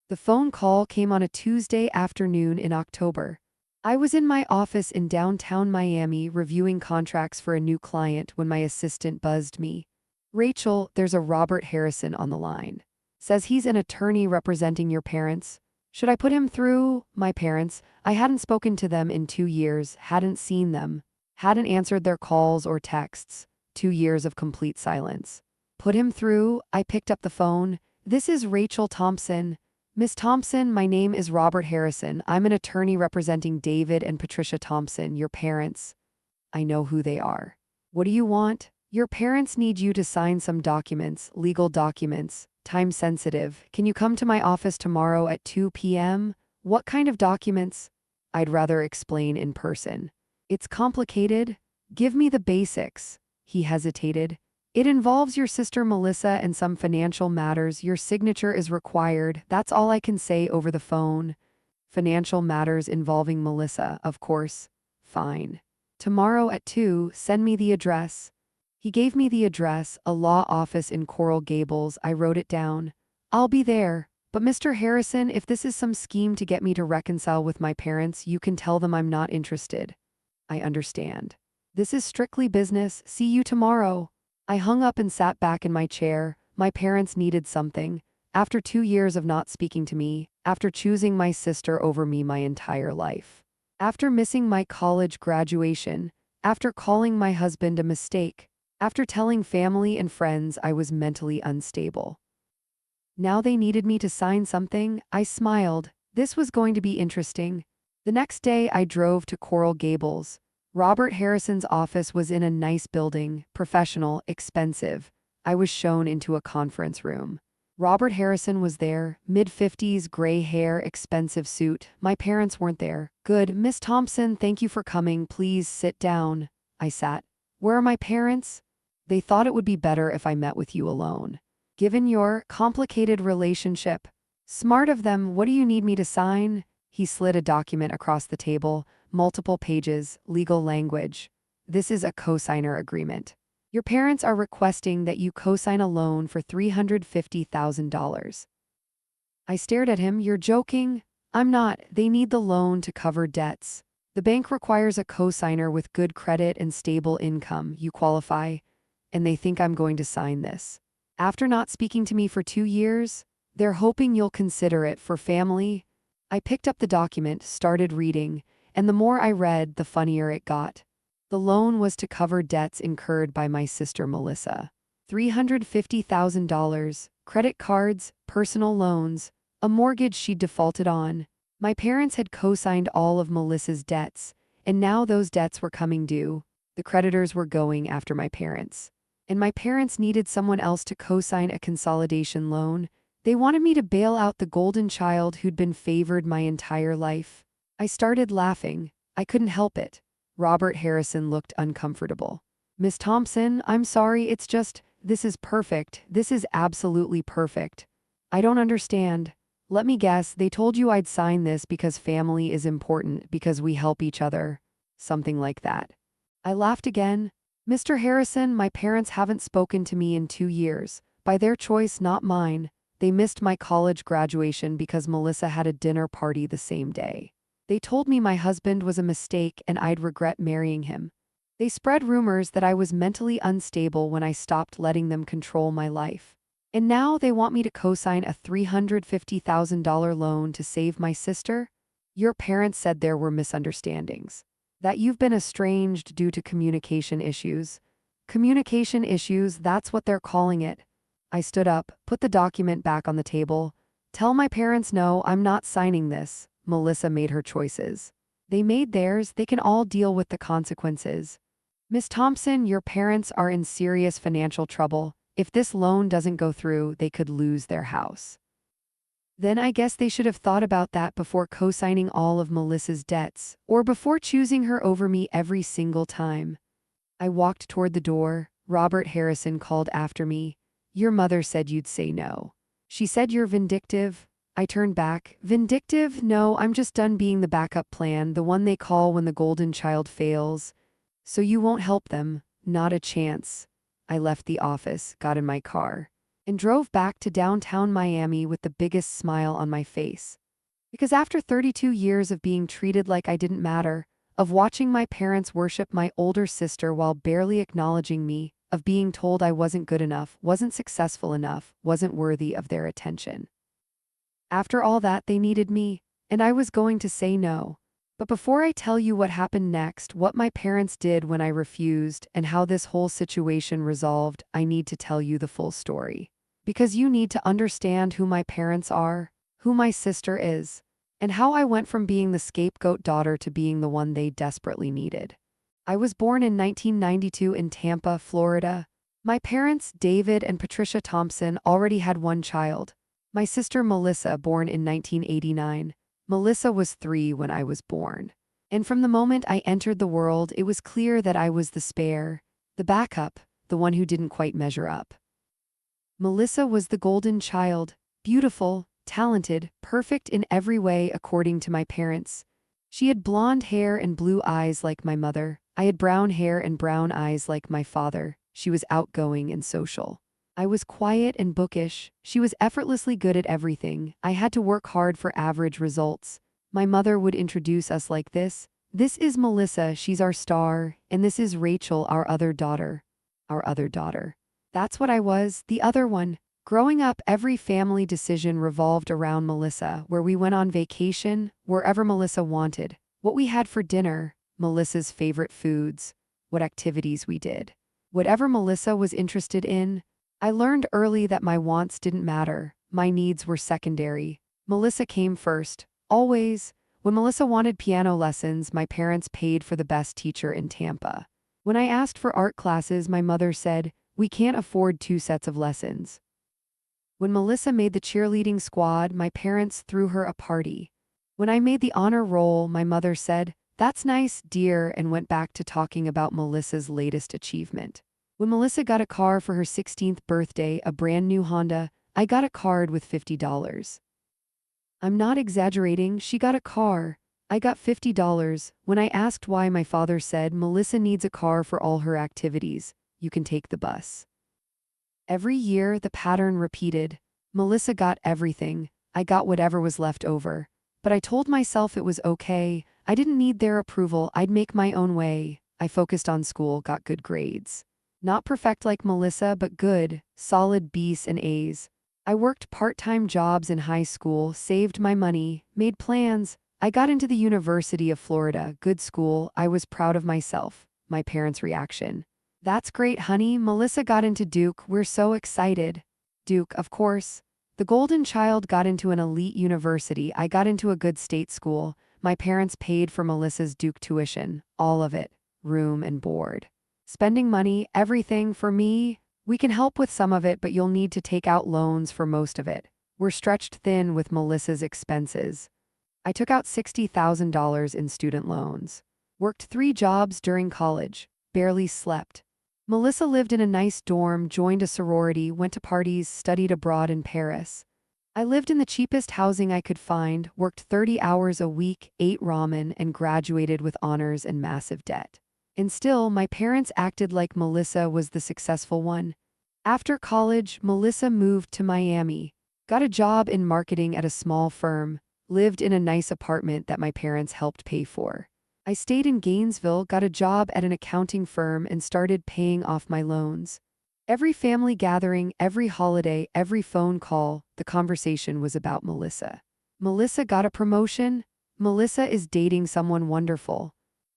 The phone call came on a Tuesday afternoon in October. I was in my office in downtown Miami reviewing contracts for a new client when my assistant buzzed me. Rachel, there's a Robert Harrison on the line. Says he's an attorney representing your parents. Should I put him through? My parents. I hadn't spoken to them in 2 years, hadn't seen them, hadn't answered their calls or texts. 2 years of complete silence. Put him through. I picked up the phone. This is Rachel Thompson. Miss Thompson, my name is Robert Harrison. I'm an attorney representing David and Patricia Thompson, your parents. I know who they are. What do you want? Your parents need you to sign some documents, legal documents, time sensitive. Can you come to my office tomorrow at 2 p.m.? What kind of documents? I'd rather explain in person. It's complicated. Give me the basics. He hesitated. It involves your sister Melissa and some financial matters. Your signature is required. That's all I can say over the phone. Financial matters involving Melissa, of course. Fine. Tomorrow at 2, send me the address. He gave me the address, a law office in Coral Gables. I wrote it down. I'll be there. But Mr. Harrison, if this is some scheme to get me to reconcile with my parents, you can tell them I'm not interested. I understand. This is strictly business. See you tomorrow. I hung up and sat back in my chair. My parents needed something. After 2 years of not speaking to me, after choosing my sister over me my entire life, after missing my college graduation, after calling my husband a mistake, after telling family and friends I was mentally unstable. Now they needed me to sign something. I smiled. This was going to be interesting. The next day I drove to Coral Gables. Robert Harrison's office was in a nice building, professional, expensive. I was shown into a conference room. Robert Harrison was there, mid-50s, gray hair, expensive suit. My parents weren't there. Good, Miss Thompson, thank you for coming. Please sit down. I sat. Where are my parents? They thought it would be better if I met with you alone. Given your complicated relationship. Smart of them. What do you need me to sign? He slid a document across the table. Multiple pages, legal language. This is a cosigner agreement. Your parents are requesting that you cosign a loan for $350,000. I stared at him. You're joking? I'm not. They need the loan to cover debts. The bank requires a cosigner with good credit and stable income. You qualify, and they think I'm going to sign this. After not speaking to me for 2 years, they're hoping you'll consider it for family. I picked up the document, started reading, and the more I read, the funnier it got. The loan was to cover debts incurred by my sister Melissa. $350,000, credit cards, personal loans, a mortgage she'd defaulted on. My parents had co-signed all of Melissa's debts, and now those debts were coming due. The creditors were going after my parents. And my parents needed someone else to co-sign a consolidation loan. They wanted me to bail out the golden child who'd been favored my entire life. I started laughing. I couldn't help it. Robert Harrison looked uncomfortable. Miss Thompson, I'm sorry, it's just, this is perfect. This is absolutely perfect. I don't understand. Let me guess, they told you I'd sign this because family is important, because we help each other. Something like that. I laughed again. Mr. Harrison, my parents haven't spoken to me in 2 years. By their choice, not mine. They missed my college graduation because Melissa had a dinner party the same day. They told me my husband was a mistake and I'd regret marrying him. They spread rumors that I was mentally unstable when I stopped letting them control my life. And now they want me to co-sign a $350,000 loan to save my sister? Your parents said there were misunderstandings. That you've been estranged due to communication issues. Communication issues, that's what they're calling it. I stood up, put the document back on the table. Tell my parents no, I'm not signing this. Melissa made her choices. They made theirs, they can all deal with the consequences. Miss Thompson, your parents are in serious financial trouble. If this loan doesn't go through, they could lose their house. Then I guess they should have thought about that before co-signing all of Melissa's debts, or before choosing her over me every single time. I walked toward the door. Robert Harrison called after me. Your mother said you'd say no. She said you're vindictive. I turned back. Vindictive? No, I'm just done being the backup plan, the one they call when the golden child fails. So you won't help them? Not a chance. I left the office, got in my car. and drove back to downtown Miami with the biggest smile on my face. Because after 32 years of being treated like I didn't matter, of watching my parents worship my older sister while barely acknowledging me, of being told I wasn't good enough, wasn't successful enough, wasn't worthy of their attention. After all that, they needed me, and I was going to say no. But before I tell you what happened next, what my parents did when I refused, and how this whole situation resolved, I need to tell you the full story. Because you need to understand who my parents are, who my sister is, and how I went from being the scapegoat daughter to being the one they desperately needed. I was born in 1992 in Tampa, Florida. My parents, David and Patricia Thompson, already had one child. My sister Melissa, born in 1989. Melissa was 3 when I was born. And from the moment I entered the world, it was clear that I was the spare, the backup, the one who didn't quite measure up. Melissa was the golden child, beautiful, talented, perfect in every way according to my parents. She had blonde hair and blue eyes like my mother. I had brown hair and brown eyes like my father. She was outgoing and social. I was quiet and bookish. She was effortlessly good at everything. I had to work hard for average results. My mother would introduce us like this. This is Melissa, she's our star, and this is Rachel, our other daughter. Our other daughter. That's what I was, the other one. Growing up, every family decision revolved around Melissa, where we went on vacation, wherever Melissa wanted, what we had for dinner, Melissa's favorite foods, what activities we did. Whatever Melissa was interested in, I learned early that my wants didn't matter, my needs were secondary. Melissa came first, always. When Melissa wanted piano lessons, my parents paid for the best teacher in Tampa. When I asked for art classes, my mother said, "We can't afford 2 sets of lessons." When Melissa made the cheerleading squad, my parents threw her a party. When I made the honor roll, my mother said, "That's nice, dear," and went back to talking about Melissa's latest achievement. When Melissa got a car for her 16th birthday, a brand new Honda, I got a card with $50. I'm not exaggerating, she got a car. I got $50. When I asked why, my father said, "Melissa needs a car for all her activities. You can take the bus." Every year, the pattern repeated. Melissa got everything. I got whatever was left over. But I told myself it was okay. I didn't need their approval. I'd make my own way. I focused on school, got good grades. Not perfect like Melissa, but good, solid B's and A's. I worked part-time jobs in high school, saved my money, made plans. I got into the University of Florida, good school. I was proud of myself. My parents' reaction: "That's great, honey. Melissa got into Duke. We're so excited." Duke, of course. The golden child got into an elite university. I got into a good state school. My parents paid for Melissa's Duke tuition, all of it, room and board. Spending money, everything for me. We can help with some of it, but you'll need to take out loans for most of it. We're stretched thin with Melissa's expenses. I took out $60,000 in student loans. Worked 3 jobs during college. Barely slept. Melissa lived in a nice dorm, joined a sorority, went to parties, studied abroad in Paris. I lived in the cheapest housing I could find, worked 30 hours a week, ate ramen, and graduated with honors and massive debt. And still, my parents acted like Melissa was the successful one. After college, Melissa moved to Miami, got a job in marketing at a small firm, lived in a nice apartment that my parents helped pay for. I stayed in Gainesville, got a job at an accounting firm, and started paying off my loans. Every family gathering, every holiday, every phone call, the conversation was about Melissa. Melissa got a promotion. Melissa is dating someone wonderful.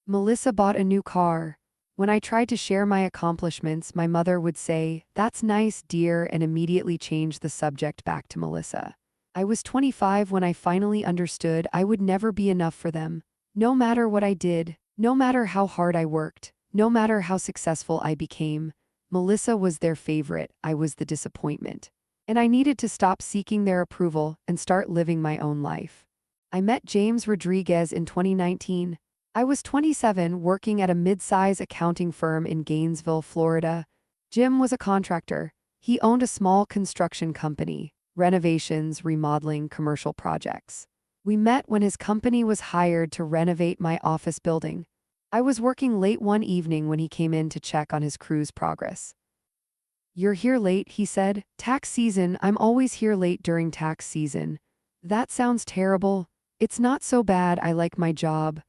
Melissa bought a new car. When I tried to share my accomplishments, my mother would say, "That's nice, dear," and immediately change the subject back to Melissa. I was 25 when I finally understood I would never be enough for them. No matter what I did, no matter how hard I worked, no matter how successful I became, Melissa was their favorite. I was the disappointment. And I needed to stop seeking their approval and start living my own life. I met James Rodriguez in 2019. I was 27, working at a mid-size accounting firm in Gainesville, Florida. Jim was a contractor. He owned a small construction company, renovations, remodeling, commercial projects. We met when his company was hired to renovate my office building. I was working late one evening when he came in to check on his crew's progress. You're here late, he said. Tax season, I'm always here late during tax season. That sounds terrible. It's not so bad, I like my job.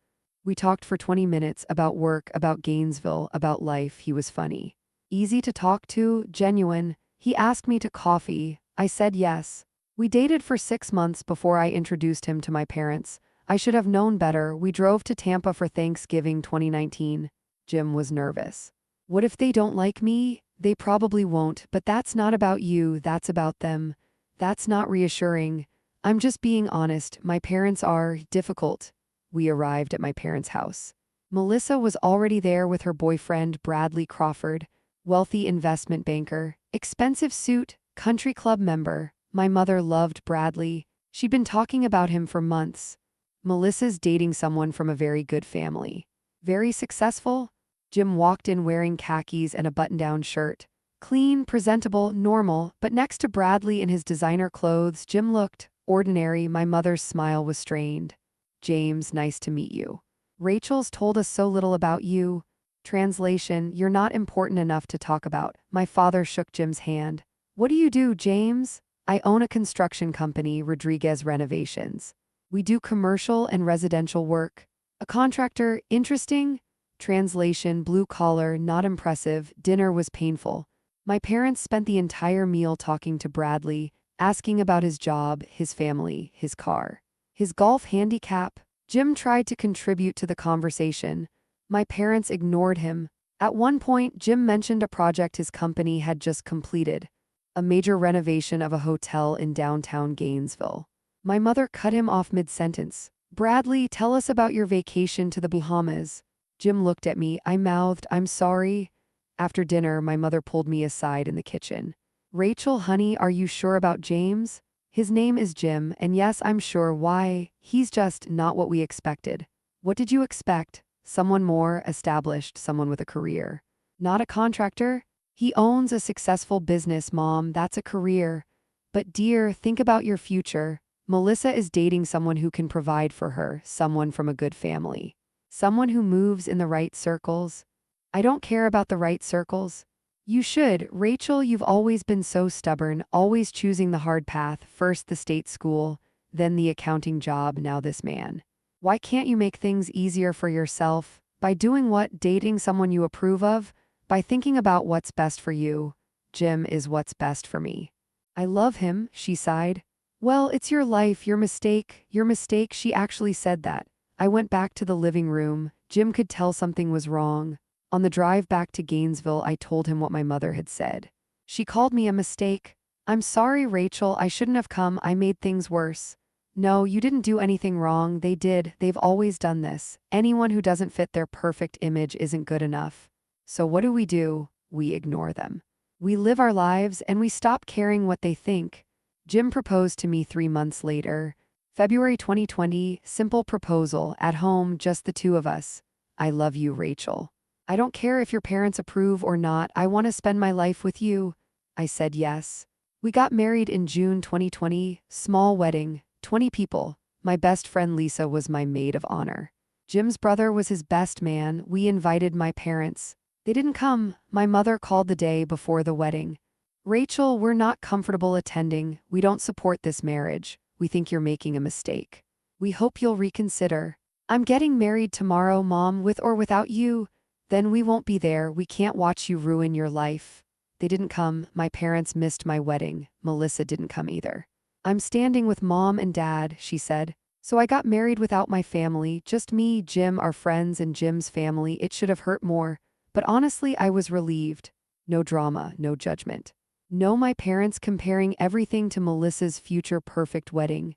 We talked for 20 minutes about work, about Gainesville, about life. He was funny. Easy to talk to, genuine. He asked me to coffee. I said yes. We dated for 6 months before I introduced him to my parents. I should have known better. We drove to Tampa for Thanksgiving 2019. Jim was nervous. What if they don't like me? They probably won't, but that's not about you, that's about them. That's not reassuring. I'm just being honest. My parents are difficult. We arrived at my parents' house. Melissa was already there with her boyfriend, Bradley Crawford, wealthy investment banker, expensive suit, country club member. My mother loved Bradley. She'd been talking about him for months. Melissa's dating someone from a very good family. Very successful? Jim walked in wearing khakis and a button-down shirt. Clean, presentable, normal, but next to Bradley in his designer clothes, Jim looked ordinary. My mother's smile was strained. James, nice to meet you. Rachel's told us so little about you. Translation, you're not important enough to talk about. My father shook Jim's hand. What do you do, James? I own a construction company, Rodriguez Renovations. We do commercial and residential work. A contractor, interesting? Translation, blue collar, not impressive. Dinner was painful. My parents spent the entire meal talking to Bradley, asking about his job, his family, his car. His golf handicap. Jim tried to contribute to the conversation. My parents ignored him. At one point, Jim mentioned a project his company had just completed, a major renovation of a hotel in downtown Gainesville. My mother cut him off mid-sentence. Bradley, tell us about your vacation to the Bahamas. Jim looked at me. I mouthed, I'm sorry. After dinner, my mother pulled me aside in the kitchen. Rachel, honey, are you sure about James? His name is Jim, and yes, I'm sure. Why? He's just not what we expected. What did you expect? Someone more established, someone with a career. Not a contractor? He owns a successful business, Mom. That's a career. But dear, think about your future. Melissa is dating someone who can provide for her, someone from a good family. Someone who moves in the right circles. I don't care about the right circles. You should. Rachel, you've always been so stubborn, always choosing the hard path, first the state school, then the accounting job, now this man. Why can't you make things easier for yourself? By doing what? Dating someone you approve of? By thinking about what's best for you. Jim is what's best for me. I love him, she sighed. Well, it's your life, your mistake, she actually said that. I went back to the living room. Jim could tell something was wrong. On the drive back to Gainesville, I told him what my mother had said. She called me a mistake. I'm sorry, Rachel, I shouldn't have come, I made things worse. No, you didn't do anything wrong, they did, they've always done this. Anyone who doesn't fit their perfect image isn't good enough. So what do? We ignore them. We live our lives and we stop caring what they think. Jim proposed to me 3 months later. February 2020, simple proposal, at home, just the two of us. I love you, Rachel. I don't care if your parents approve or not, I want to spend my life with you. I said yes. We got married in June 2020, small wedding, 20 people. My best friend Lisa was my maid of honor. Jim's brother was his best man. We invited my parents. They didn't come. My mother called the day before the wedding. Rachel, we're not comfortable attending. We don't support this marriage. We think you're making a mistake. We hope you'll reconsider. I'm getting married tomorrow, Mom, with or without you. Then we won't be there. We can't watch you ruin your life. They didn't come. My parents missed my wedding. Melissa didn't come either. I'm standing with Mom and Dad, she said. So I got married without my family, just me, Jim, our friends, and Jim's family. It should have hurt more. But honestly, I was relieved. No drama, no judgment. No, my parents comparing everything to Melissa's future perfect wedding.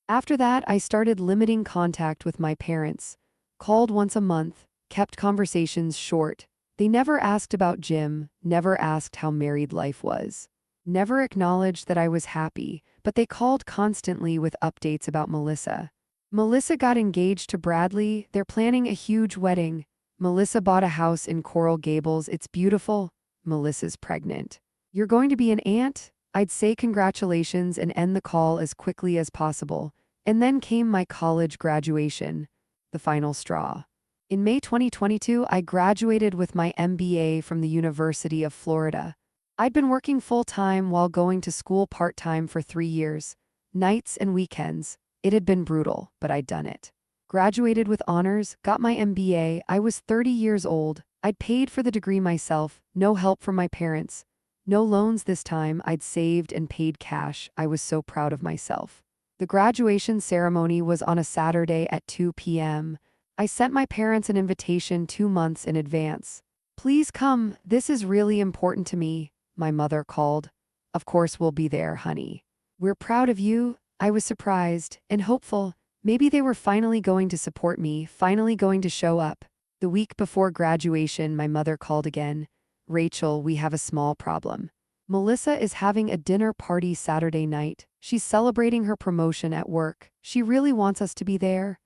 After that, I started limiting contact with my parents. Called once a month. Kept conversations short. They never asked about Jim, never asked how married life was. Never acknowledged that I was happy, but they called constantly with updates about Melissa. Melissa got engaged to Bradley. They're planning a huge wedding. Melissa bought a house in Coral Gables. It's beautiful. Melissa's pregnant. You're going to be an aunt? I'd say congratulations and end the call as quickly as possible. And then came my college graduation. The final straw. In May 2022, I graduated with my MBA from the University of Florida. I'd been working full-time while going to school part-time for 3 years, nights and weekends. It had been brutal, but I'd done it. Graduated with honors, got my MBA. I was 30 years old. I'd paid for the degree myself, no help from my parents. No loans this time. I'd saved and paid cash. I was so proud of myself. The graduation ceremony was on a Saturday at 2 p.m. I sent my parents an invitation 2 months in advance. "Please come, this is really important to me," my mother called. "Of course we'll be there, honey. We're proud of you." I was surprised and hopeful. Maybe they were finally going to support me, finally going to show up. The week before graduation, my mother called again. "Rachel, we have a small problem. Melissa is having a dinner party Saturday night. She's celebrating her promotion at work. She really wants us to be there."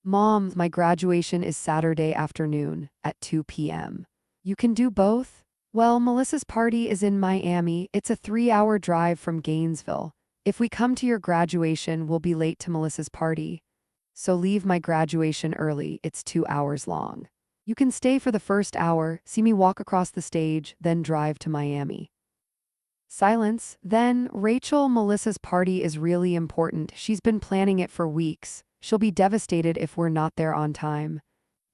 "Mom, my graduation is Saturday afternoon at 2 p.m. You can do both?" "Well, Melissa's party is in Miami. It's a 3-hour drive from Gainesville. If we come to your graduation, we'll be late to Melissa's party. So leave my graduation early. It's 2 hours long. You can stay for the first hour, see me walk across the stage, then drive to Miami." Silence. Then, "Rachel, Melissa's party is really important. She's been planning it for weeks. She'll be devastated if we're not there on time."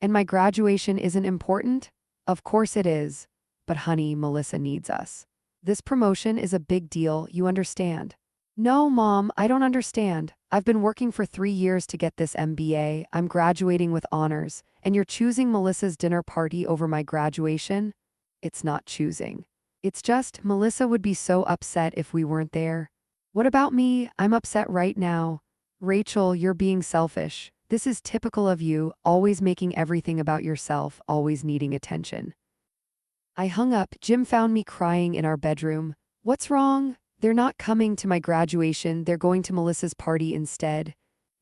"And my graduation isn't important?" "Of course it is. But honey, Melissa needs us. This promotion is a big deal, you understand." "No, Mom, I don't understand. I've been working for 3 years to get this MBA. I'm graduating with honors, and you're choosing Melissa's dinner party over my graduation?" "It's not choosing. It's just, Melissa would be so upset if we weren't there." "What about me? I'm upset right now." "Rachel, you're being selfish. This is typical of you, always making everything about yourself, always needing attention." I hung up. Jim found me crying in our bedroom. "What's wrong?" "They're not coming to my graduation. They're going to Melissa's party instead."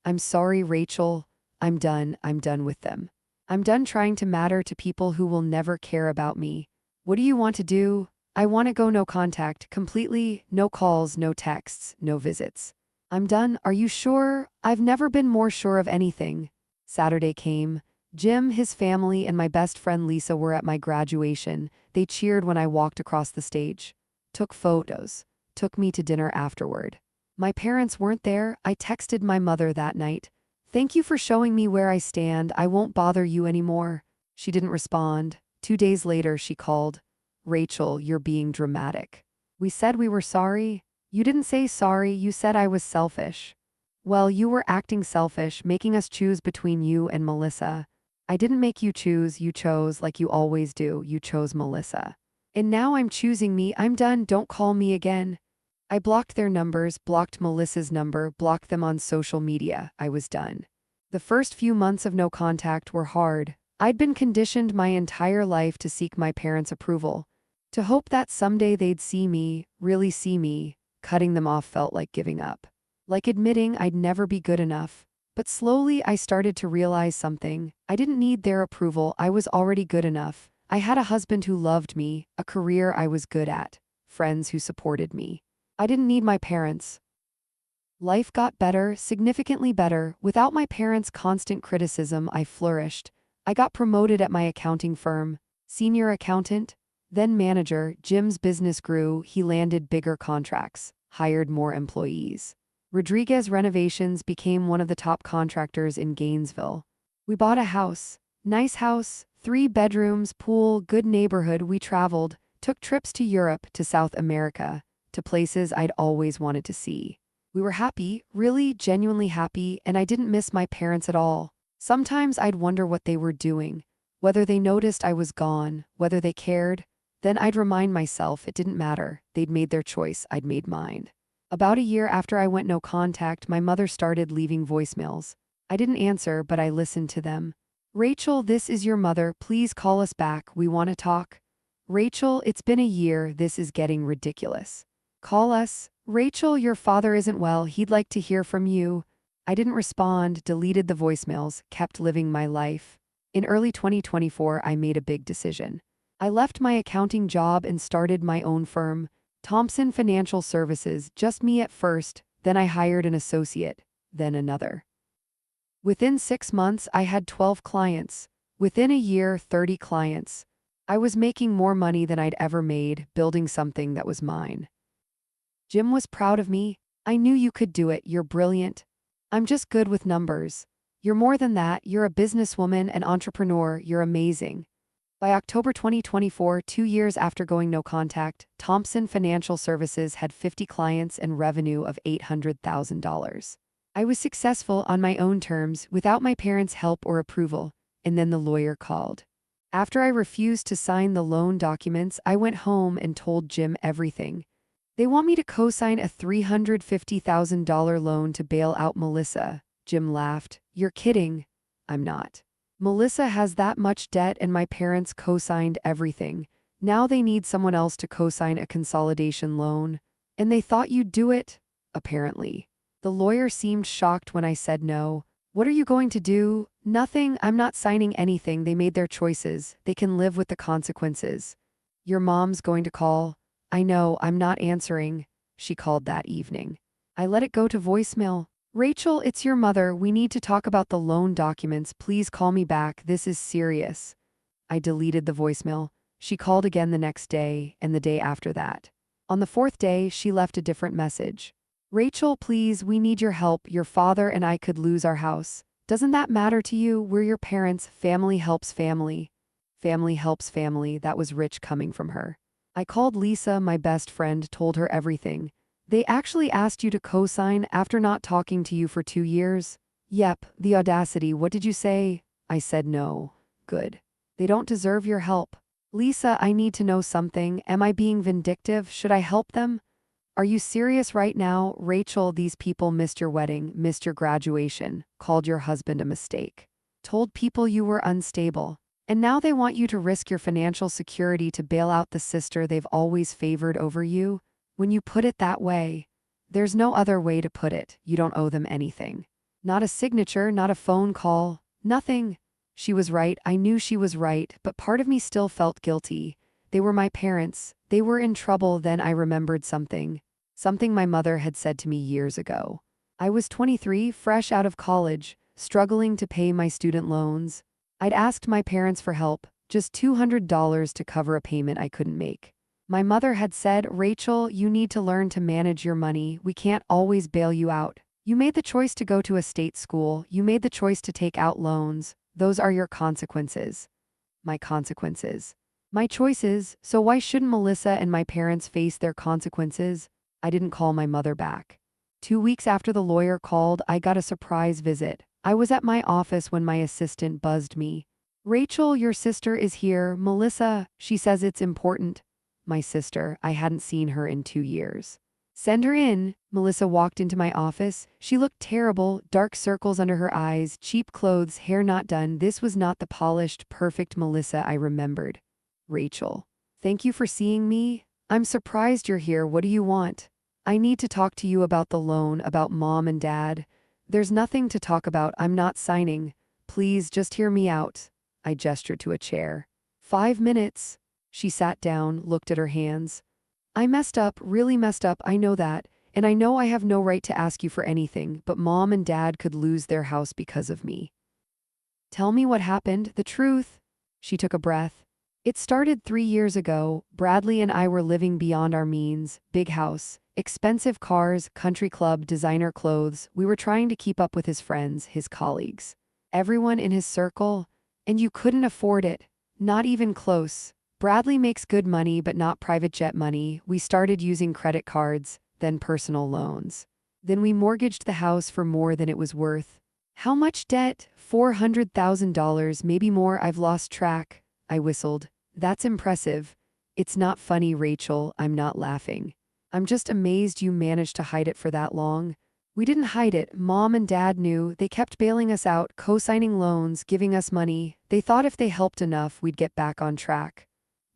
"I'm sorry, Rachel. I'm done with them. I'm done trying to matter to people who will never care about me." "What do you want to do?" "I want to go no contact, completely, no calls, no texts, no visits. I'm done." "Are you sure?" "I've never been more sure of anything." Saturday came. Jim, his family, and my best friend Lisa were at my graduation. They cheered when I walked across the stage. Took photos. Took me to dinner afterward. My parents weren't there. I texted my mother that night. "Thank you for showing me where I stand. I won't bother you anymore." She didn't respond. 2 days later, she called. "Rachel, you're being dramatic. We said we were sorry." "You didn't say sorry. You said I was selfish." "Well, you were acting selfish, making us choose between you and Melissa." "I didn't make you choose. You chose, like you always do. You chose Melissa. And now I'm choosing me. I'm done. Don't call me again." I blocked their numbers, blocked Melissa's number, blocked them on social media. I was done. The first few months of no contact were hard. I'd been conditioned my entire life to seek my parents' approval, to hope that someday they'd see me, really see me. Cutting them off felt like giving up, like admitting I'd never be good enough. But slowly I started to realize something. I didn't need their approval. I was already good enough. I had a husband who loved me, a career I was good at, friends who supported me. I didn't need my parents. Life got better, significantly better. Without my parents' constant criticism, I flourished. I got promoted at my accounting firm, senior accountant, then manager. Jim's business grew. He landed bigger contracts, hired more employees. Rodriguez Renovations became one of the top contractors in Gainesville. We bought a house. Nice house, 3 bedrooms, pool, good neighborhood. We traveled, took trips to Europe, to South America, to places I'd always wanted to see. We were happy, really, genuinely happy, and I didn't miss my parents at all. Sometimes I'd wonder what they were doing, whether they noticed I was gone, whether they cared. Then I'd remind myself it didn't matter. They'd made their choice, I'd made mine. About a year after I went no contact, my mother started leaving voicemails. I didn't answer, but I listened to them. "Rachel, this is your mother. Please call us back. We want to talk." "Rachel, it's been a year. This is getting ridiculous. Call us." "Rachel, your father isn't well. He'd like to hear from you." I didn't respond, deleted the voicemails, kept living my life. In early 2024, I made a big decision. I left my accounting job and started my own firm, Thompson Financial Services, just me at first, then I hired an associate, then another. Within 6 months, I had 12 clients. Within a year, 30 clients. I was making more money than I'd ever made, building something that was mine. Jim was proud of me. I knew you could do it. You're brilliant. I'm just good with numbers. You're more than that. You're a businesswoman, an entrepreneur. You're amazing. By October 2024, 2 years after going no contact, Thompson Financial Services had 50 clients and revenue of $800,000. I was successful on my own terms, without my parents' help or approval, and then the lawyer called. After I refused to sign the loan documents, I went home and told Jim everything. They want me to co-sign a $350,000 loan to bail out Melissa. Jim laughed. You're kidding. I'm not. Melissa has that much debt and my parents co-signed everything. Now they need someone else to co-sign a consolidation loan. And they thought you'd do it? Apparently. The lawyer seemed shocked when I said no. What are you going to do? Nothing. I'm not signing anything. They made their choices. They can live with the consequences. Your mom's going to call. I know, I'm not answering. She called that evening. I let it go to voicemail. Rachel, it's your mother. We need to talk about the loan documents. Please call me back. This is serious. I deleted the voicemail. She called again the next day and the day after that. On the fourth day, she left a different message. Rachel, please, we need your help. Your father and I could lose our house. Doesn't that matter to you? We're your parents. Family helps family. Family helps family. That was rich coming from her. I called Lisa, my best friend, told her everything. They actually asked you to co-sign after not talking to you for 2 years? Yep, the audacity. What did you say? I said no. Good. They don't deserve your help. Lisa, I need to know something. Am I being vindictive? Should I help them? Are you serious right now? Rachel, these people missed your wedding, missed your graduation, called your husband a mistake, told people you were unstable. And now they want you to risk your financial security to bail out the sister they've always favored over you? When you put it that way, there's no other way to put it. You don't owe them anything. Not a signature, not a phone call, nothing. She was right. I knew she was right, but part of me still felt guilty. They were my parents. They were in trouble. Then I remembered something. Something my mother had said to me years ago. I was 23, fresh out of college, struggling to pay my student loans. I'd asked my parents for help, just $200 to cover a payment I couldn't make. My mother had said, Rachel, you need to learn to manage your money. We can't always bail you out. You made the choice to go to a state school. You made the choice to take out loans. Those are your consequences. My consequences. My choices. So why shouldn't Melissa and my parents face their consequences? I didn't call my mother back. 2 weeks after the lawyer called, I got a surprise visit. I was at my office when my assistant buzzed me. Rachel, your sister is here. Melissa, she says it's important. My sister, I hadn't seen her in 2 years. Send her in. Melissa walked into my office. She looked terrible, dark circles under her eyes, cheap clothes, hair not done. This was not the polished, perfect Melissa I remembered. Rachel, thank you for seeing me. I'm surprised you're here. What do you want? I need to talk to you about the loan, about mom and dad. There's nothing to talk about. I'm not signing. Please just hear me out. I gestured to a chair. 5 minutes. She sat down, looked at her hands. I messed up, really messed up, I know that. And I know I have no right to ask you for anything, but mom and dad could lose their house because of me. Tell me what happened, the truth. She took a breath. It started 3 years ago. Bradley and I were living beyond our means. Big house, expensive cars, country club, designer clothes. We were trying to keep up with his friends, his colleagues. Everyone in his circle. And you couldn't afford it. Not even close. Bradley makes good money but not private jet money. We started using credit cards, then personal loans. Then we mortgaged the house for more than it was worth. How much debt? $400,000, maybe more. I've lost track. I whistled. That's impressive. It's not funny, Rachel. I'm not laughing. I'm just amazed you managed to hide it for that long. We didn't hide it. Mom and dad knew. They kept bailing us out, co-signing loans, giving us money. They thought if they helped enough, we'd get back on track.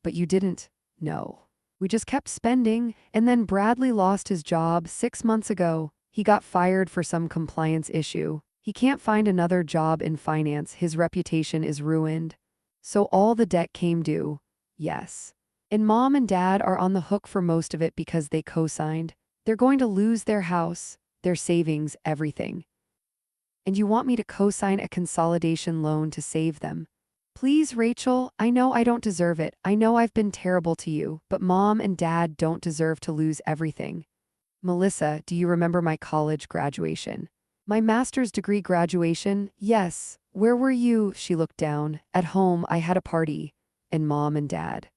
But you didn't. No. We just kept spending, and then Bradley lost his job 6 months ago. He got fired for some compliance issue. He can't find another job in finance. His reputation is ruined. So all the debt came due. Yes. And mom and dad are on the hook for most of it because they co-signed. They're going to lose their house, their savings, everything. And you want me to co-sign a consolidation loan to save them? Please, Rachel, I know I don't deserve it. I know I've been terrible to you, but Mom and Dad don't deserve to lose everything. Melissa, do you remember my college graduation? My master's degree graduation? Yes. Where were you? She looked down. At home, I had a party. And Mom and Dad.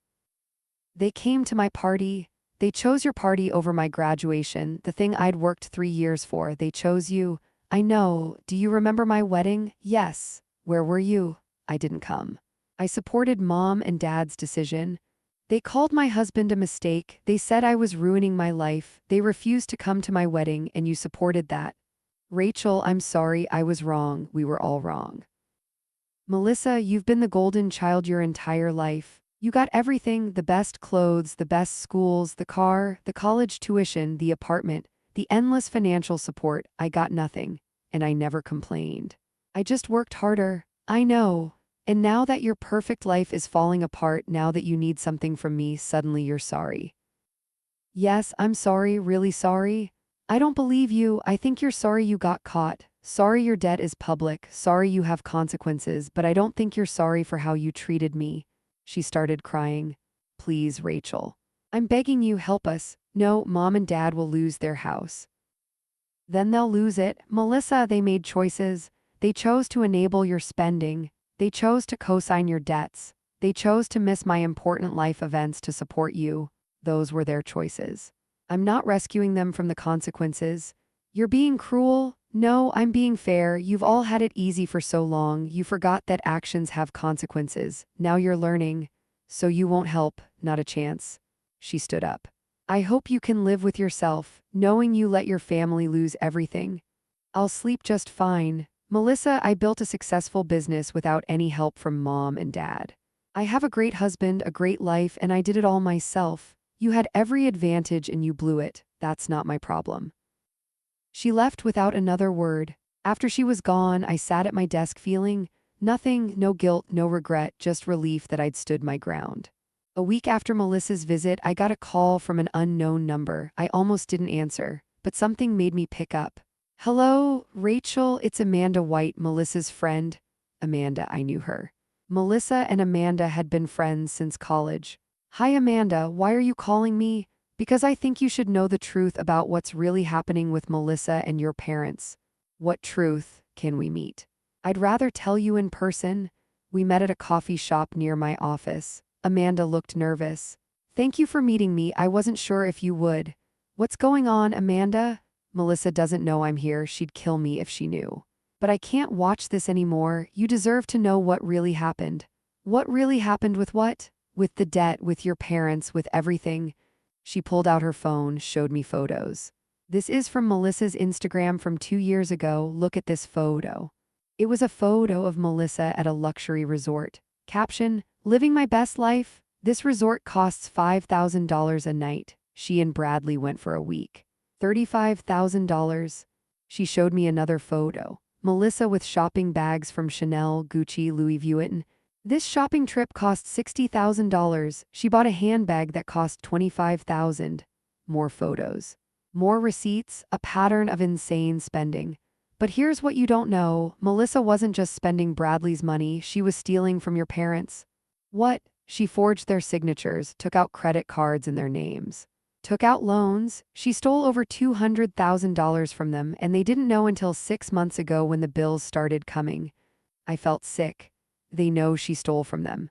They came to my party. They chose your party over my graduation, the thing I'd worked 3 years for. They chose you. I know. Do you remember my wedding? Yes. Where were you? I didn't come. I supported Mom and Dad's decision. They called my husband a mistake. They said I was ruining my life. They refused to come to my wedding, and you supported that. Rachel, I'm sorry. I was wrong. We were all wrong. Melissa, you've been the golden child your entire life. You got everything, the best clothes, the best schools, the car, the college tuition, the apartment, the endless financial support. I got nothing, and I never complained. I just worked harder. I know. And now that your perfect life is falling apart, now that you need something from me, suddenly you're sorry. Yes, I'm sorry, really sorry. I don't believe you. I think you're sorry you got caught. Sorry your debt is public. Sorry you have consequences, but I don't think you're sorry for how you treated me. She started crying. Please, Rachel. I'm begging you, help us. No, Mom and Dad will lose their house. Then they'll lose it. Melissa, they made choices. They chose to enable your spending. They chose to co-sign your debts. They chose to miss my important life events to support you. Those were their choices. I'm not rescuing them from the consequences. You're being cruel. No, I'm being fair. You've all had it easy for so long. You forgot that actions have consequences. Now you're learning. So you won't help. Not a chance. She stood up. I hope you can live with yourself, knowing you let your family lose everything. I'll sleep just fine. Melissa, I built a successful business without any help from Mom and Dad. I have a great husband, a great life, and I did it all myself. You had every advantage and you blew it. That's not my problem. She left without another word. After she was gone, I sat at my desk feeling nothing, no guilt, no regret, just relief that I'd stood my ground. A week after Melissa's visit, I got a call from an unknown number. I almost didn't answer, but something made me pick up. Hello, Rachel, it's Amanda White, Melissa's friend. Amanda, I knew her. Melissa and Amanda had been friends since college. Hi, Amanda, why are you calling me? Because I think you should know the truth about what's really happening with Melissa and your parents. What truth? Can we meet? I'd rather tell you in person. We met at a coffee shop near my office. Amanda looked nervous. Thank you for meeting me. I wasn't sure if you would. What's going on, Amanda? Melissa doesn't know I'm here. She'd kill me if she knew. But I can't watch this anymore. You deserve to know what really happened. What really happened with what? With the debt, with your parents, with everything. She pulled out her phone, showed me photos. This is from Melissa's Instagram from 2 years ago. Look at this photo. It was a photo of Melissa at a luxury resort. Caption, living my best life. This resort costs $5,000 a night. She and Bradley went for a week. $35,000. She showed me another photo. Melissa with shopping bags from Chanel, Gucci, Louis Vuitton. This shopping trip cost $60,000. She bought a handbag that cost $25,000. More photos. More receipts, a pattern of insane spending. But here's what you don't know. Melissa wasn't just spending Bradley's money, she was stealing from your parents. What? She forged their signatures, took out credit cards in their names. Took out loans. She stole over $200,000 from them, and they didn't know until 6 months ago when the bills started coming. I felt sick. They know she stole from them.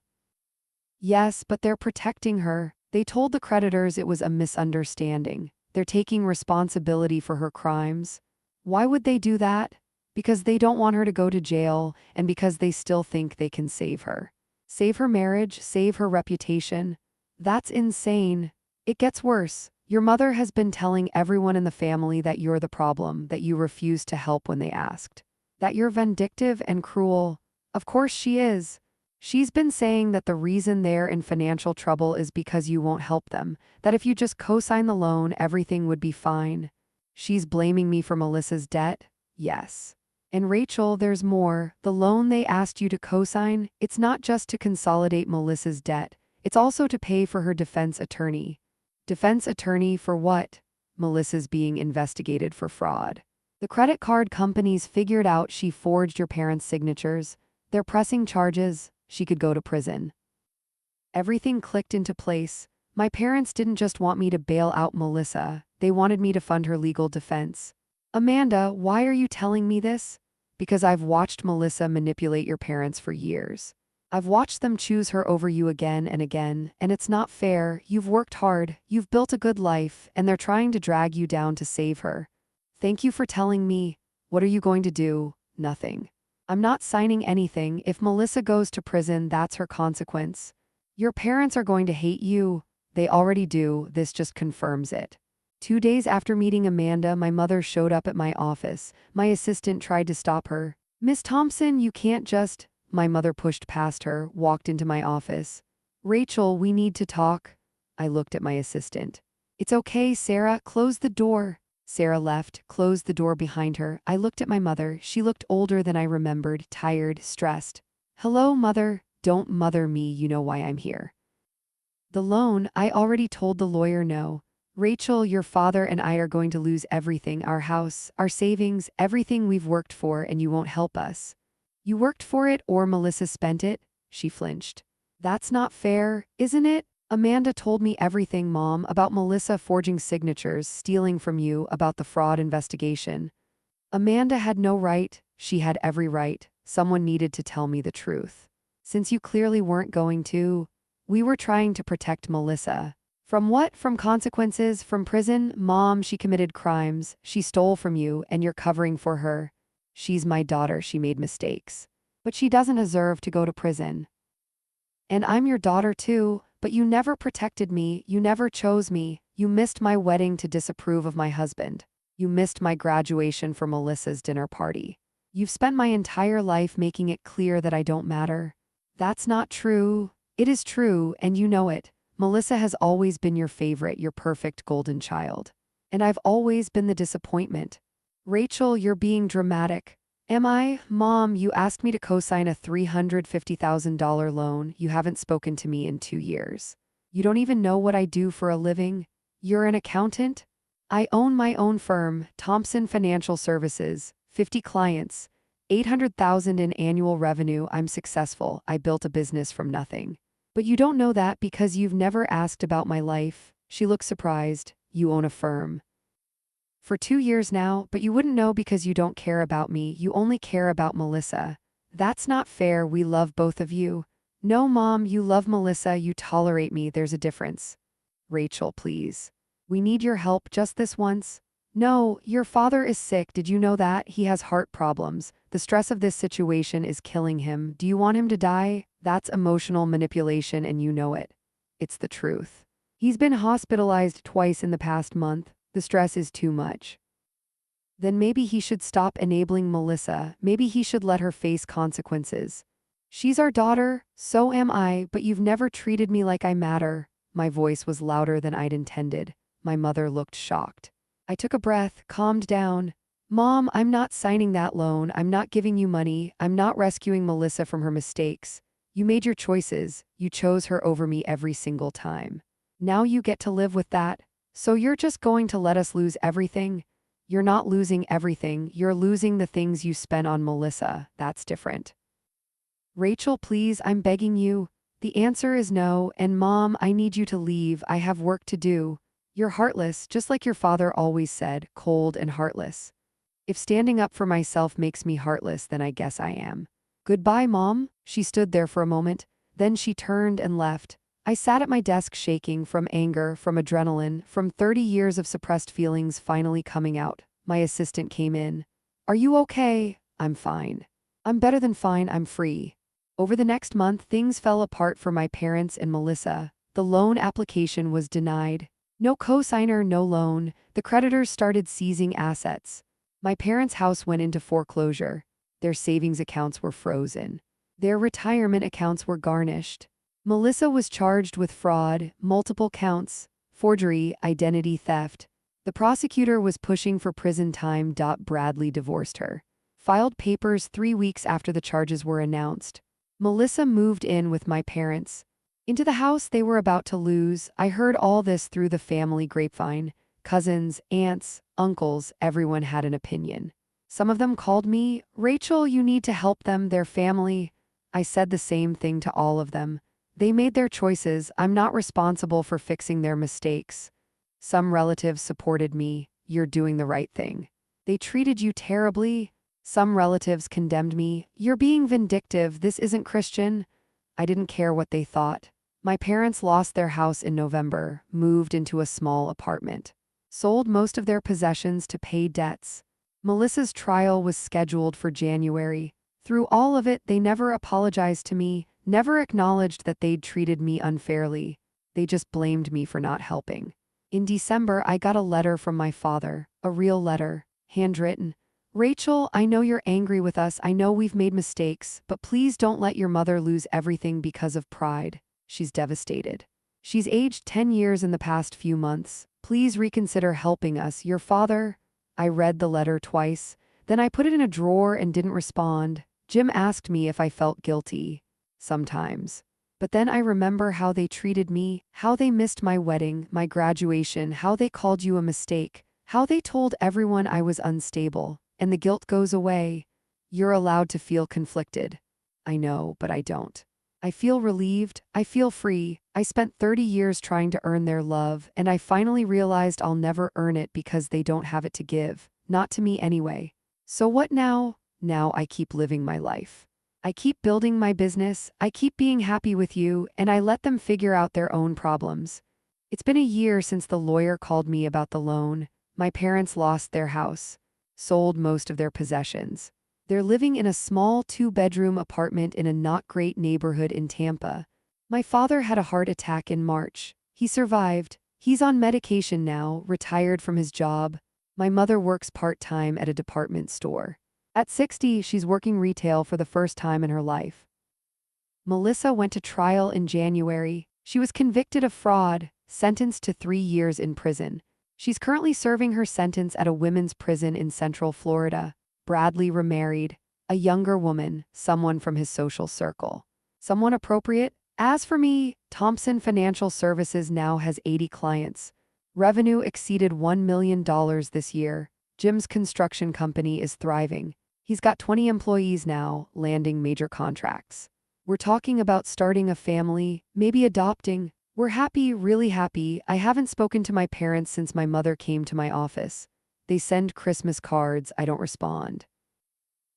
Yes, but they're protecting her. They told the creditors it was a misunderstanding. They're taking responsibility for her crimes. Why would they do that? Because they don't want her to go to jail, and because they still think they can save her. Save her marriage, save her reputation. That's insane. It gets worse. Your mother has been telling everyone in the family that you're the problem, that you refused to help when they asked. That you're vindictive and cruel. Of course she is. She's been saying that the reason they're in financial trouble is because you won't help them, that if you just co-sign the loan, everything would be fine. She's blaming me for Melissa's debt? Yes. And Rachel, there's more. The loan they asked you to co-sign, it's not just to consolidate Melissa's debt, it's also to pay for her defense attorney. Defense attorney for what? Melissa's being investigated for fraud. The credit card companies figured out she forged your parents' signatures. They're pressing charges. she could go to prison. Everything clicked into place. My parents didn't just want me to bail out Melissa, they wanted me to fund her legal defense. Amanda, why are you telling me this? Because I've watched Melissa manipulate your parents for years. I've watched them choose her over you again and again, and it's not fair. You've worked hard, you've built a good life, and they're trying to drag you down to save her. Thank you for telling me. What are you going to do? Nothing. I'm not signing anything. If Melissa goes to prison, that's her consequence. Your parents are going to hate you. They already do, this just confirms it. 2 days after meeting Amanda, my mother showed up at my office. My assistant tried to stop her. Miss Thompson, you can't just... My mother pushed past her, walked into my office. Rachel, we need to talk. I looked at my assistant. It's okay, Sarah, close the door. Sarah left, closed the door behind her. I looked at my mother. She looked older than I remembered, tired, stressed. Hello, mother. Don't mother me, you know why I'm here. The loan, I already told the lawyer no. Rachel, your father and I are going to lose everything, our house, our savings, everything we've worked for, and you won't help us. You worked for it or Melissa spent it? She flinched. That's not fair, isn't it? Amanda told me everything, Mom, about Melissa forging signatures, stealing from you, about the fraud investigation. Amanda had no right, she had every right. Someone needed to tell me the truth. Since you clearly weren't going to, we were trying to protect Melissa. From what? From consequences? From prison? Mom, she committed crimes. She stole from you, and you're covering for her. She's my daughter, she made mistakes. But she doesn't deserve to go to prison. And I'm your daughter too, but you never protected me, you never chose me. You missed my wedding to disapprove of my husband. You missed my graduation for Melissa's dinner party. You've spent my entire life making it clear that I don't matter. That's not true. It is true, and you know it. Melissa has always been your favorite, your perfect golden child. And I've always been the disappointment. Rachel, you're being dramatic. Am I? Mom, you asked me to co-sign a $350,000 loan. You haven't spoken to me in 2 years. You don't even know what I do for a living. You're an accountant? I own my own firm, Thompson Financial Services, 50 clients, 800,000 in annual revenue. I'm successful. I built a business from nothing. But you don't know that because you've never asked about my life. She looked surprised. You own a firm. For 2 years now, but you wouldn't know because you don't care about me. You only care about Melissa. That's not fair. We love both of you. No, Mom, you love Melissa. You tolerate me. There's a difference. Rachel, please. We need your help just this once. No, your father is sick. Did you know that? He has heart problems. The stress of this situation is killing him. Do you want him to die? That's emotional manipulation and you know it. It's the truth. He's been hospitalized twice in the past month. The stress is too much. Then maybe he should stop enabling Melissa. Maybe he should let her face consequences. She's our daughter, so am I, but you've never treated me like I matter. My voice was louder than I'd intended. My mother looked shocked. I took a breath, calmed down. Mom, I'm not signing that loan. I'm not giving you money. I'm not rescuing Melissa from her mistakes. You made your choices. You chose her over me every single time. Now you get to live with that. So you're just going to let us lose everything? You're not losing everything. You're losing the things you spent on Melissa. That's different. Rachel, please, I'm begging you. The answer is no, and Mom, I need you to leave. I have work to do. You're heartless, just like your father always said, cold and heartless. If standing up for myself makes me heartless, then I guess I am. Goodbye, Mom. She stood there for a moment. Then she turned and left. I sat at my desk shaking from anger, from adrenaline, from 30 years of suppressed feelings finally coming out. My assistant came in. Are you okay? I'm fine. I'm better than fine, I'm free. Over the next month, things fell apart for my parents and Melissa. The loan application was denied. No cosigner, no loan. The creditors started seizing assets. My parents' house went into foreclosure. Their savings accounts were frozen. Their retirement accounts were garnished. Melissa was charged with fraud, multiple counts, forgery, identity theft. The prosecutor was pushing for prison time. Bradley divorced her. Filed papers 3 weeks after the charges were announced. Melissa moved in with my parents. Into the house they were about to lose. I heard all this through the family grapevine. Cousins, aunts, uncles, everyone had an opinion. Some of them called me, Rachel, you need to help them, their family. I said the same thing to all of them. They made their choices. I'm not responsible for fixing their mistakes. Some relatives supported me. You're doing the right thing. They treated you terribly. Some relatives condemned me. You're being vindictive. This isn't Christian. I didn't care what they thought. My parents lost their house in November, moved into a small apartment, sold most of their possessions to pay debts. Melissa's trial was scheduled for January. Through all of it, they never apologized to me, never acknowledged that they'd treated me unfairly. They just blamed me for not helping. In December, I got a letter from my father, a real letter, handwritten. Rachel, I know you're angry with us. I know we've made mistakes, but please don't let your mother lose everything because of pride. She's devastated. She's aged 10 years in the past few months. Please reconsider helping us. Your father. I read the letter twice. Then I put it in a drawer and didn't respond. Jim asked me if I felt guilty. Sometimes. But then I remember how they treated me, how they missed my wedding, my graduation, how they called you a mistake, how they told everyone I was unstable, and the guilt goes away. You're allowed to feel conflicted. I know, but I don't. I feel relieved. I feel free. I spent 30 years trying to earn their love, and I finally realized I'll never earn it because they don't have it to give. Not to me anyway. So what now? Now I keep living my life. I keep building my business, I keep being happy with you, and I let them figure out their own problems. It's been a year since the lawyer called me about the loan. My parents lost their house, sold most of their possessions. They're living in a small 2-bedroom apartment in a not great neighborhood in Tampa. My father had a heart attack in March. He survived. He's on medication now, retired from his job. My mother works part-time at a department store. At 60, she's working retail for the first time in her life. Melissa went to trial in January. She was convicted of fraud, sentenced to 3 years in prison. She's currently serving her sentence at a women's prison in Central Florida. Bradley remarried, a younger woman, someone from his social circle. Someone appropriate? As for me, Thompson Financial Services now has 80 clients. Revenue exceeded $1 million this year. Jim's construction company is thriving. He's got 20 employees now, landing major contracts. We're talking about starting a family, maybe adopting. We're happy, really happy. I haven't spoken to my parents since my mother came to my office. They send Christmas cards, I don't respond.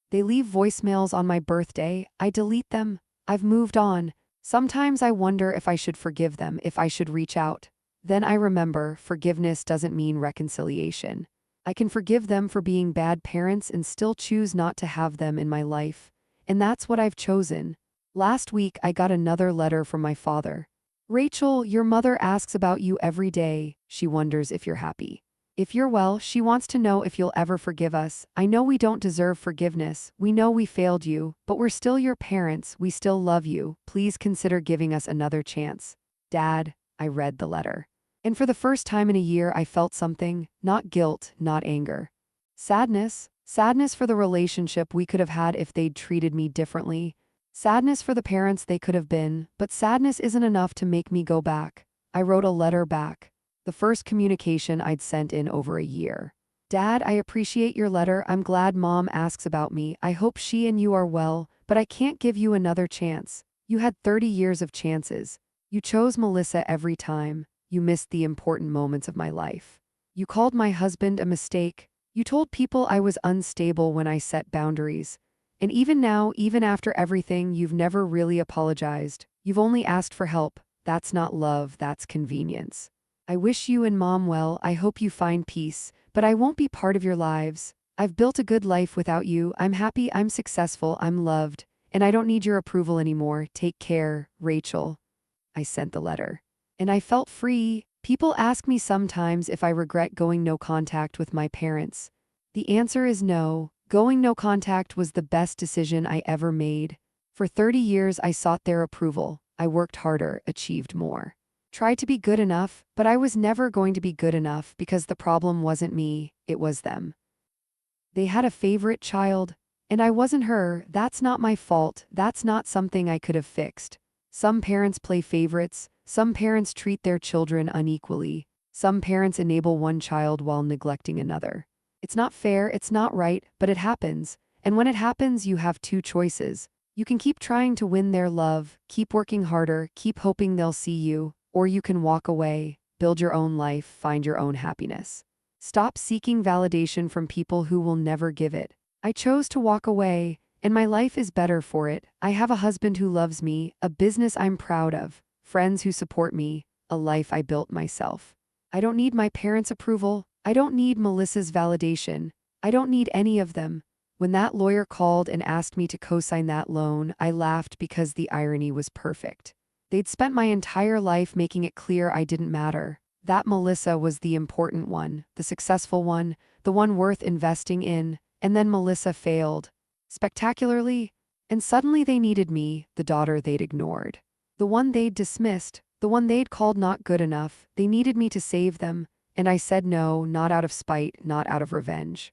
They leave voicemails on my birthday, I delete them. I've moved on. Sometimes I wonder if I should forgive them, if I should reach out. Then I remember, forgiveness doesn't mean reconciliation. I can forgive them for being bad parents and still choose not to have them in my life. And that's what I've chosen. Last week, I got another letter from my father. Rachel, your mother asks about you every day. She wonders if you're happy. If you're well, she wants to know if you'll ever forgive us. I know we don't deserve forgiveness. We know we failed you, but we're still your parents. We still love you. Please consider giving us another chance. Dad, I read the letter. And for the first time in a year, I felt something, not guilt, not anger. Sadness. Sadness for the relationship we could have had if they'd treated me differently. Sadness for the parents they could have been, but sadness isn't enough to make me go back. I wrote a letter back. The first communication I'd sent in over a year. Dad, I appreciate your letter. I'm glad Mom asks about me. I hope she and you are well, but I can't give you another chance. You had 30 years of chances. You chose Melissa every time. You missed the important moments of my life. You called my husband a mistake. You told people I was unstable when I set boundaries. And even now, even after everything, you've never really apologized. You've only asked for help. That's not love, that's convenience. I wish you and Mom well. I hope you find peace, but I won't be part of your lives. I've built a good life without you. I'm happy, I'm successful, I'm loved, and I don't need your approval anymore. Take care, Rachel. I sent the letter. And I felt free. People ask me sometimes if I regret going no contact with my parents. The answer is no. Going no contact was the best decision I ever made. For 30 years, I sought their approval. I worked harder, achieved more. Tried to be good enough, but I was never going to be good enough because the problem wasn't me, it was them. They had a favorite child, and I wasn't her. That's not my fault. That's not something I could have fixed. Some parents play favorites. Some parents treat their children unequally. Some parents enable one child while neglecting another. It's not fair, it's not right, but it happens. And when it happens, you have two choices. You can keep trying to win their love, keep working harder, keep hoping they'll see you, or you can walk away, build your own life, find your own happiness. Stop seeking validation from people who will never give it. I chose to walk away, and my life is better for it. I have a husband who loves me, a business I'm proud of, friends who support me, a life I built myself. I don't need my parents' approval. I don't need Melissa's validation. I don't need any of them. When that lawyer called and asked me to co-sign that loan, I laughed because the irony was perfect. They'd spent my entire life making it clear I didn't matter. That Melissa was the important one, the successful one, the one worth investing in, and then Melissa failed. Spectacularly, and suddenly they needed me, the daughter they'd ignored. The one they'd dismissed, the one they'd called not good enough. They needed me to save them, and I said no, not out of spite, not out of revenge,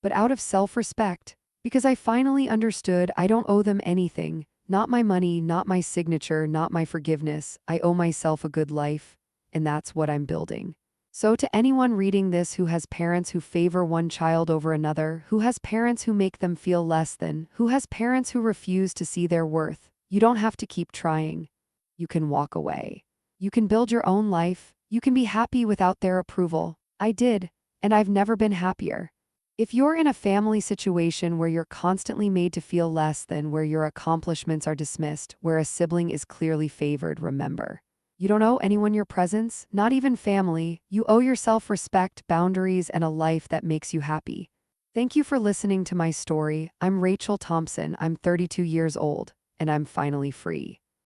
but out of self-respect, because I finally understood I don't owe them anything, not my money, not my signature, not my forgiveness. I owe myself a good life, and that's what I'm building. So to anyone reading this who has parents who favor one child over another, who has parents who make them feel less than, who has parents who refuse to see their worth, you don't have to keep trying. You can walk away. You can build your own life. You can be happy without their approval. I did, and I've never been happier. If you're in a family situation where you're constantly made to feel less than, where your accomplishments are dismissed, where a sibling is clearly favored, remember, you don't owe anyone your presence, not even family. You owe yourself respect, boundaries, and a life that makes you happy. Thank you for listening to my story. I'm Rachel Thompson. I'm 32 years old, and I'm finally free.